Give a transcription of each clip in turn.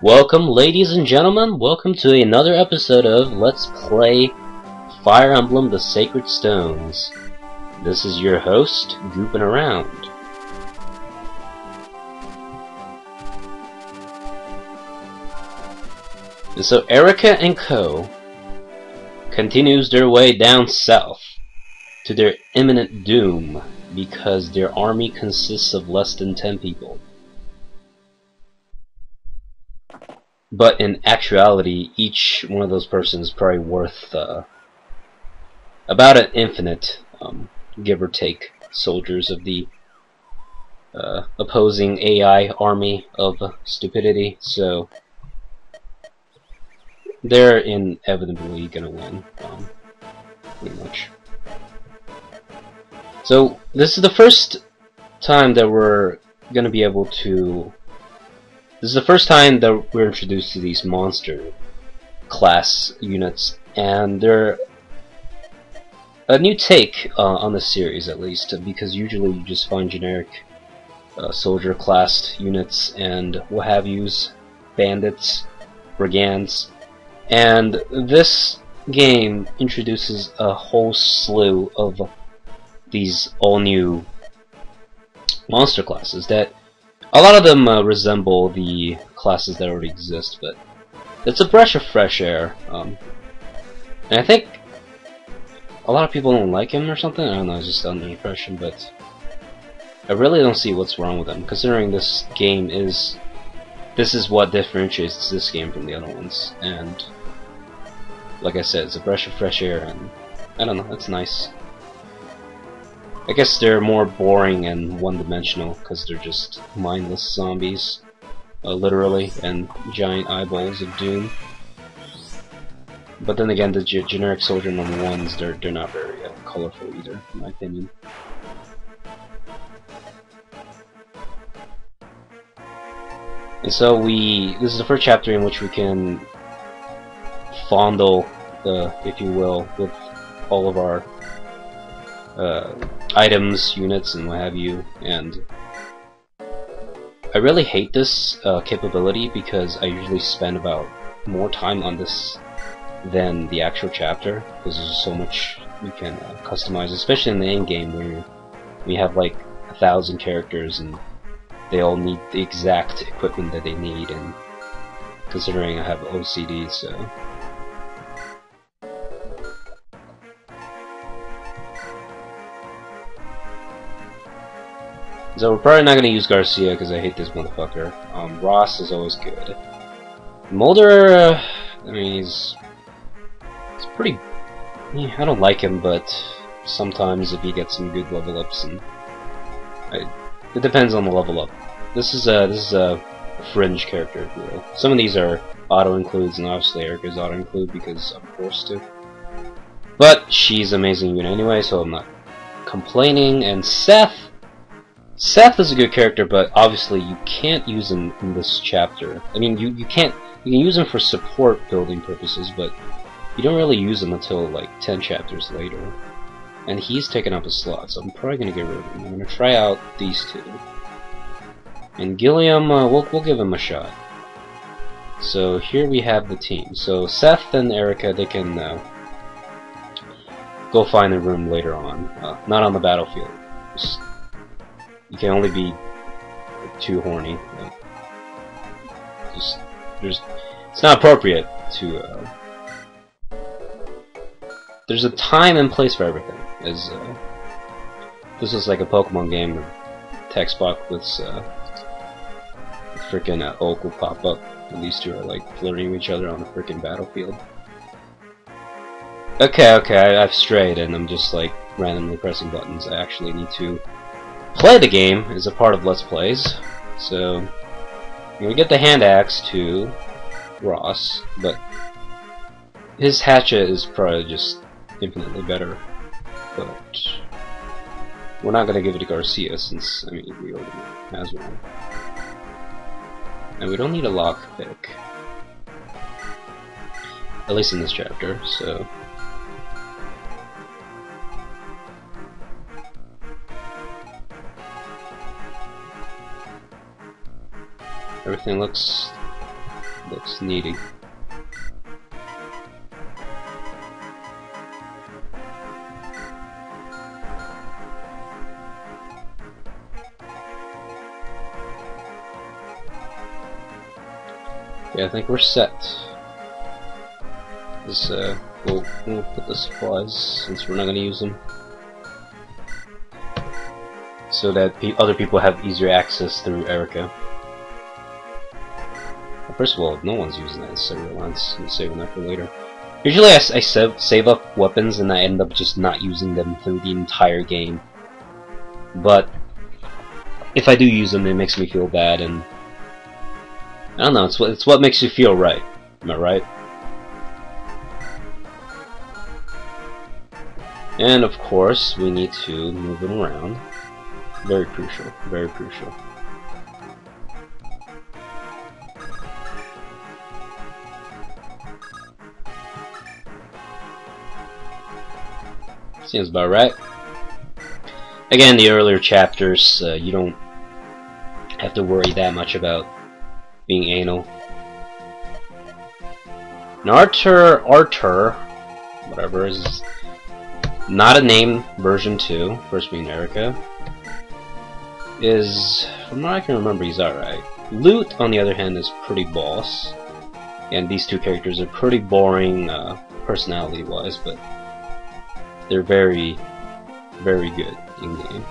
Welcome, ladies and gentlemen. Welcome to another episode of Let's Play Fire Emblem: The Sacred Stones. This is your host, Gooping Around. And so Erica and Co. continues their way down south to their imminent doom because their army consists of less than 10 people. But in actuality, each one of those persons is probably worth about an infinite, give or take, soldiers of the opposing AI army of stupidity. So they're inevitably gonna win, pretty much. So this is the first time that we're gonna be able to. This is the first time that we're introduced to these monster class units, and they're a new take on the series, at least, because usually you just find generic soldier classed units and what have yous, bandits, brigands, and this game introduces a whole slew of these all new monster classes that a lot of them resemble the classes that already exist, but it's a breath of fresh air. And I think a lot of people don't like him or something. I don't know, it's just under the impression, but I really don't see what's wrong with him, considering this game is... This is what differentiates this game from the other ones, and like I said, it's a breath of fresh air, and I don't know, it's nice. I guess they're more boring and one-dimensional because they're just mindless zombies, literally, and giant eyeballs of doom. But then again, the generic soldier number ones, they're not very colorful either, in my opinion. And so this is the first chapter in which we can fondle, if you will, with all of our items, units, and what have you, and I really hate this capability because I usually spend about more time on this than the actual chapter, because there's so much you can customize, especially in the end game where we have like 1,000 characters and they all need the exact equipment that they need, and considering I have OCD, so so we're probably not going to use Garcia because I hate this motherfucker. Ross is always good. Mulder, I mean, he's pretty... Yeah, I don't like him, but sometimes if he gets some good level ups, and it depends on the level up. This is a fringe character, if you will. Some of these are auto includes, and obviously Erica's auto include because I'm forced to. But she's amazing unit anyway, so I'm not complaining. And Seth is a good character, but obviously you can't use him in this chapter. I mean, you can use him for support building purposes, but you don't really use him until like 10 chapters later. And he's taken up a slot, so I'm probably gonna get rid of him. I'm gonna try out these two. And Gilliam, we'll give him a shot. So here we have the team. So Seth and Erica, they can go find a room later on, not on the battlefield. You can only be too horny. Like, it's not appropriate to. There's a time and place for everything. As this is like a Pokemon game, the text box with frickin' Oak will pop up, and these two are like flirting with each other on the frickin' battlefield. Okay, I've strayed, and I'm just like randomly pressing buttons. I actually need to play the game as a part of Let's Plays. So we get the hand axe to Ross, but his hatchet is probably just infinitely better. But we're not gonna give it to Garcia since, I mean, he already has one. And we don't need a lockpick, at least in this chapter, so everything looks Looks needy. Yeah, I think we're set. This, we'll put the supplies, since we're not gonna use them, so that other people have easier access through Erica. Well, first of all, no one's using that as server lines. I'm saving that for later. Usually I save up weapons and I end up just not using them through the entire game. But if I do use them, it makes me feel bad, and I don't know, it's what makes you feel right. Am I right? And of course, we need to move them around. Very crucial, very crucial. Seems about right. Again, the earlier chapters, you don't have to worry that much about being anal. And Arthur, whatever, is not a name version 2, first being Erica, is, from what I can remember, he's alright. Lute, on the other hand, is pretty boss, and these two characters are pretty boring personality-wise, but they're very, very good in-game.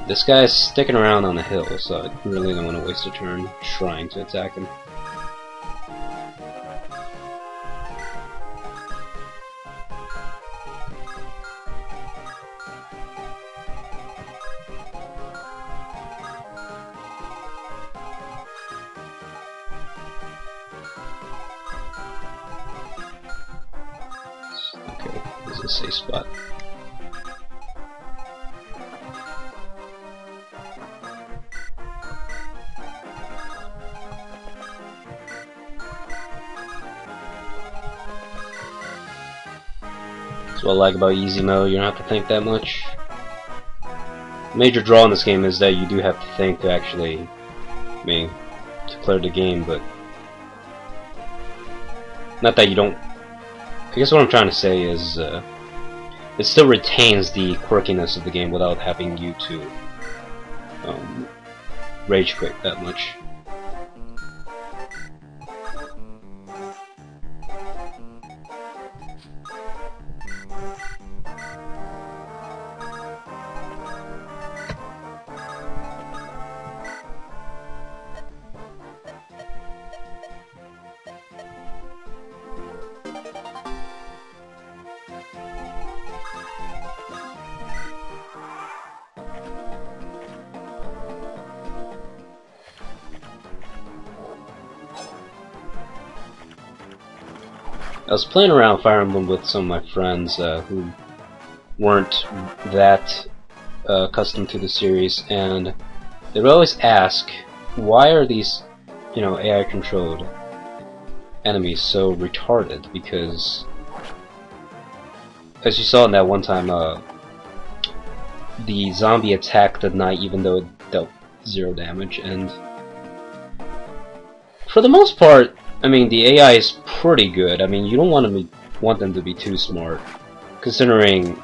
This guy's sticking around on the hill, so I really don't want to waste a turn trying to attack him. Okay, this is a safe spot. That's what I like about easy mode, you don't have to think that much. The major draw in this game is that you do have to think to actually, to clear the game, but not that you don't. I guess what I'm trying to say is it still retains the quirkiness of the game without having you to rage quit that much. I was playing around Fire Emblem with some of my friends who weren't that accustomed to the series, and they would always ask, why are these, AI-controlled enemies so retarded? Because, as you saw in that one time, the zombie attacked the knight even though it dealt 0 damage, and for the most part, the AI is pretty good. You don't want them to be too smart, considering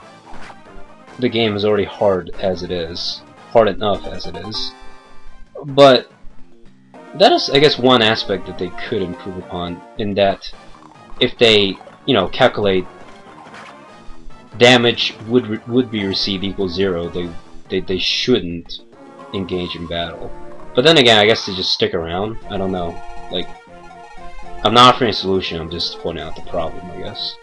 the game is already hard as it is, hard enough as it is. But that is, I guess, one aspect that they could improve upon, in that if they, calculate damage would be received equals 0, they shouldn't engage in battle. But then again, I guess they just stick around. I don't know. I'm not offering a solution, I'm just pointing out the problem, I guess.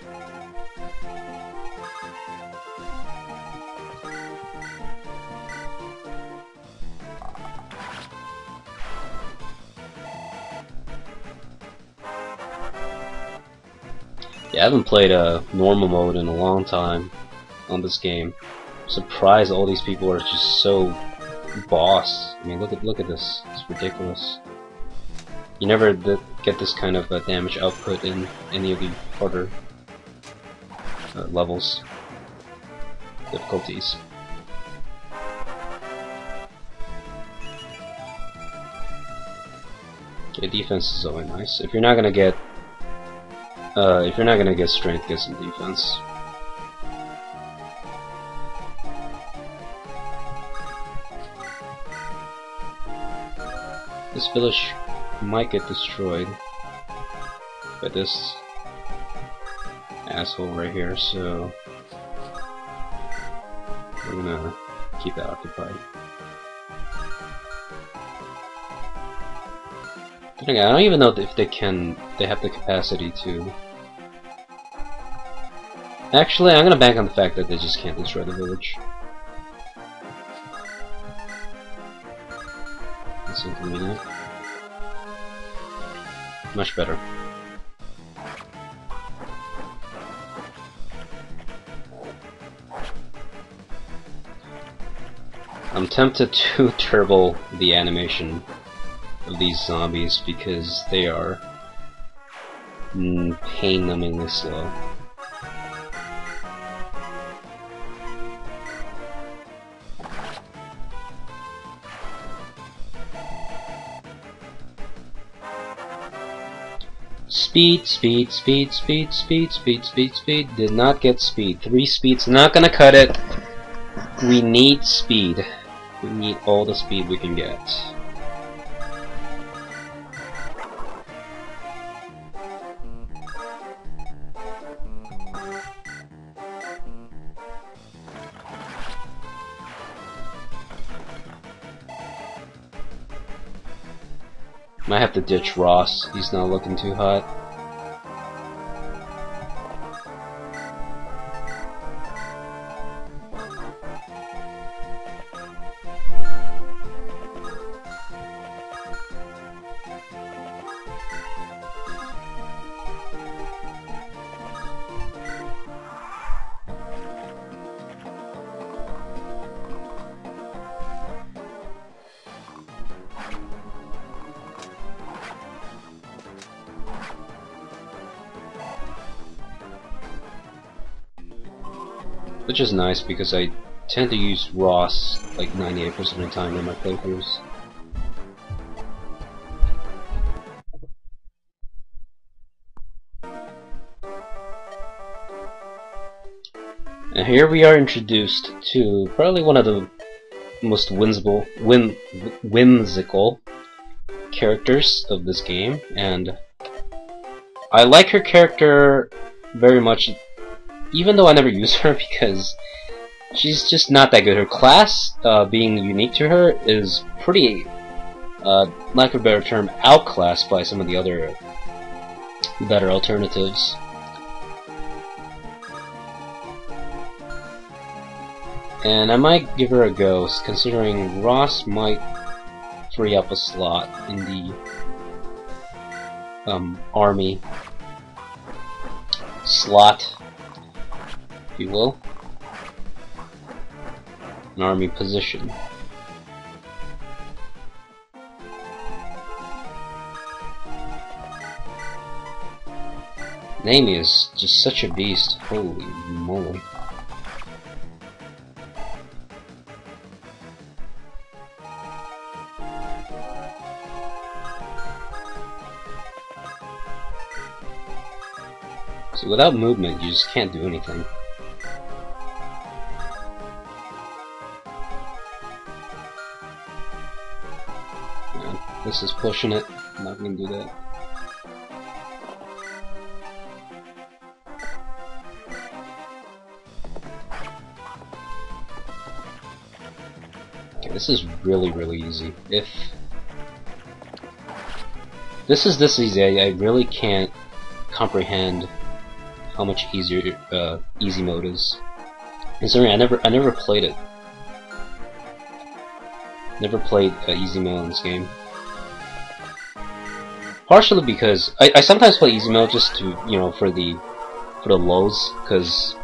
Yeah, I haven't played a normal mode in a long time on this game. I'm surprised all these people are just so boss. Look at this. It's ridiculous. You never get this kind of damage output in any of the harder levels, difficulties. Okay, defense is always nice. If you're not gonna get strength, get some defense. This village might get destroyed by this asshole right here, so we're gonna keep it occupied. I don't even know if they have the capacity to. Actually, I'm gonna bank on the fact that they just can't destroy the village. That's inconvenient. Much better. I'm tempted to turbo the animation of these zombies because they are pain-numbingly slow. Speed, speed, speed, speed, speed, speed, speed, speed. Did not get speed. 3 speed's not gonna cut it. We need speed. We need all the speed we can get. Might have to ditch Ross. He's not looking too hot. Which is nice because I tend to use Ross like 98% of the time in my playthroughs. And here we are introduced to probably one of the most whimsical characters of this game, and I like her character very much, even though I never use her because she's just not that good. Her class, being unique to her, is pretty, lack of a better term, outclassed by some of the other better alternatives. And I might give her a go, considering Ross might free up a slot in the army slot, if you will, an army position. Naomi is just such a beast, holy moly. So without movement, you just can't do anything. Yeah, this is pushing it. I'm not gonna do that. Okay, this is really, really easy. If this is this easy, I really can't comprehend how much easier easy mode is. Considering I never played it. Never played easy mode in this game. Partially because I sometimes play easy mode just to, you know, for the lows, because